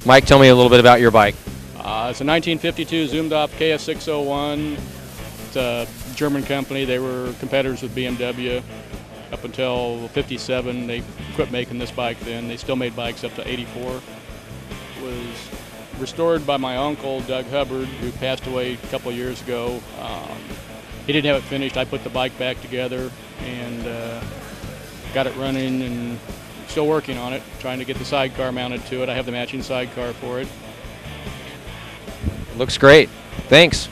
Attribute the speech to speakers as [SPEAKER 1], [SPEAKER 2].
[SPEAKER 1] Mike, tell me a little bit about your bike.
[SPEAKER 2] It's a 1952 Zundapp KS601. It's a German company. They were competitors with BMW up until '57. They quit making this bike then. They still made bikes up to '84. It was restored by my uncle, Doug Hubbard, who passed away a couple of years ago. He didn't have it finished. I put the bike back together and got it running, and still working on it, trying to get the sidecar mounted to it. I have the matching sidecar for it.
[SPEAKER 1] Looks great. Thanks.